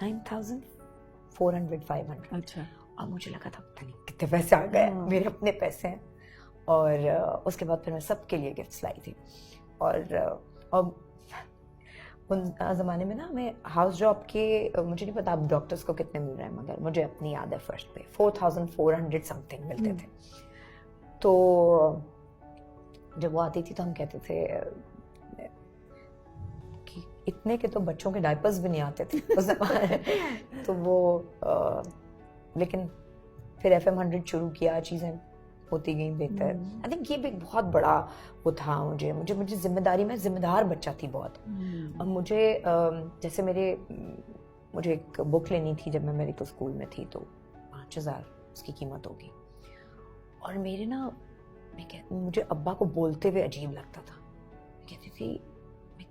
9,400 500। अच्छा। और मुझे लगा था पता नहीं कितने पैसे आ गए, मेरे अपने पैसे हैं। और उसके बाद फिर मैं सबके लिए गिफ्ट्स लाई थी। और उन ज़माने में ना हमें हाउस जॉब के, मुझे नहीं पता अब डॉक्टर्स को कितने मिल रहे हैं, मगर मुझे अपनी याद है फर्स्ट पे 4,400 समथिंग मिलते थे। तो जब वो आती थी तो हम कहते थे कि इतने के तो बच्चों के डायपर्स भी नहीं आते थे उस ज़माने। तो वो लेकिन फिर FM 100 शुरू किया, चीज़ें होती गई बेहतर। आई थिंक ये भी एक बहुत बड़ा वो था मुझे जिम्मेदारी, मैं जिम्मेदार बच्चा थी बहुत। और मुझे जैसे मुझे एक बुक लेनी थी जब मैं मेडिकल स्कूल में थी, तो 5,000 उसकी कीमत होगी। और मेरे ना मुझे अब्बा को बोलते हुए अजीब लगता था। मैं कहती थी, मैं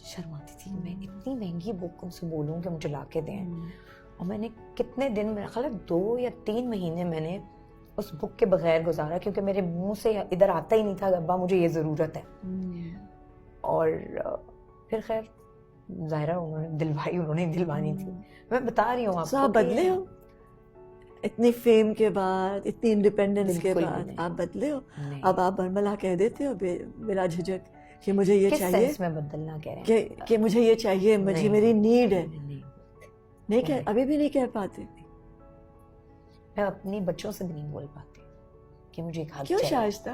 शर्माती थी, मैं इतनी महंगी बुक उनसे बोलूँ कि मुझे ला के दें। और मैंने कितने दिन, मेरा ख्याल 2 या 3 महीने मैंने उस बुक के बगैर गुजारा, क्योंकि मेरे मुंह से इधर आता ही नहीं था अब्बा मुझे ये ज़रूरत है। और फिर खैर ज़ाहिरा उन्होंने दिलवानी थी। मैं बता रही हूँ आपको। आप बदले हो इतनी फेम के बाद, इतनी इंडिपेंडेंस के बाद, आप बदले हो? अब आप बरमला कह देते हो बिना झिझक कि मुझे ये किस चाहिए? सेंस में बदलना कह रहे हैं कि मुझे ये चाहिए, मुझे मेरी नीड है। नहीं कह, अभी भी नहीं कह पाते? मैं अपनी बच्चों से भी नहीं बोल पाती कि मुझे एक हक क्यों चाहिए। शाइस्ता?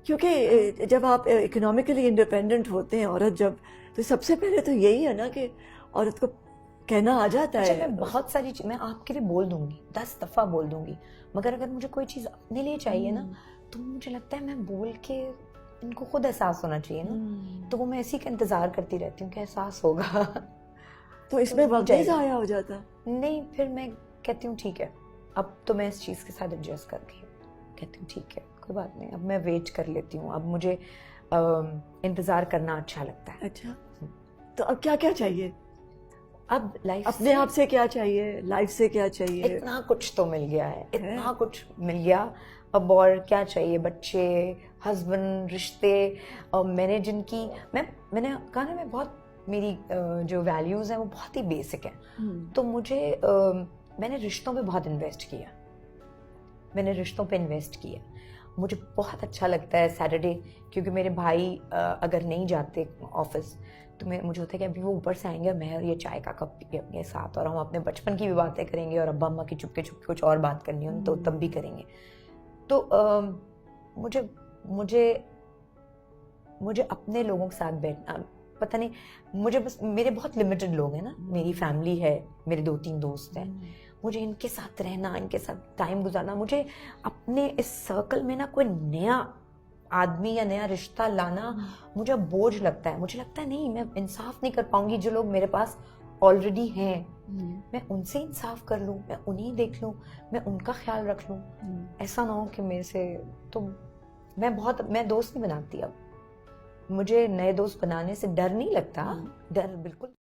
क्योंकि जब आप इकोनॉमिकली इंडिपेंडेंट होते हैं औरत, जब, तो सबसे पहले तो यही है ना कि औरत को कहना आ जाता है। मैं बहुत सारी मैं आपके लिए बोल दूंगी, 10 दफा बोल दूंगी, मगर अगर मुझे कोई चीज अपने लिए चाहिए ना, तो मुझे लगता है मैं बोल के इनको खुद एहसास होना चाहिए ना। तो वो मैं इसी का इंतजार करती रहती हूँ कि एहसास होगा। तो इसमें वक्त नहीं ज़ाया हो जाता? नहीं, फिर मैं कहती हूँ ठीक है, अब तो मैं इस चीज़ के साथ एडजस्ट कर गई, कहती हूँ ठीक है कोई बात नहीं, अब मैं वेट कर लेती हूँ, अब मुझे इंतज़ार करना अच्छा लगता है। अच्छा, तो अब क्या क्या चाहिए? अब लाइफ अपने आप से क्या चाहिए, लाइफ से क्या चाहिए? इतना कुछ तो मिल गया है, इतना कुछ मिल गया, अब और क्या चाहिए? बच्चे, हस्बैंड, रिश्ते। और मैंने मैंने कहा ना, मैं बहुत, मेरी जो वैल्यूज़ हैं वो बहुत ही बेसिक हैं। तो मैंने रिश्तों पे बहुत इन्वेस्ट किया, मुझे बहुत अच्छा लगता है सैटरडे, क्योंकि मेरे भाई अगर नहीं जाते ऑफिस तो मुझे होता है कि अभी वो ऊपर से आएंगे और मैं और ये चाय का कप पी अपने साथ, और हम अपने बचपन की भी बातें करेंगे, और अब्बा अम्मा की चुपके चुपके कुछ और बात करनी हो तो तब भी करेंगे। तो मुझे अपने लोगों के साथ बैठना, पता नहीं, मुझे बस, मेरे बहुत लिमिटेड लोग हैं ना, मेरी फैमिली है, मेरे 2-3 दोस्त हैं, मुझे इनके साथ रहना, इनके साथ टाइम गुजारना, मुझे अपने इस सर्कल में ना कोई नया आदमी या नया रिश्ता लाना मुझे बोझ लगता है। मुझे लगता है नहीं, मैं इंसाफ नहीं कर पाऊंगी, जो लोग मेरे पास ऑलरेडी हैं मैं उनसे इंसाफ कर लूँ, मैं उन्हें देख लूँ, मैं उनका ख्याल रख लूँ। ऐसा ना हो कि मेरे से, तो मैं दोस्त नहीं बनाती अब, मुझे नए दोस्त बनाने से डर नहीं लगता, डर बिल्कुल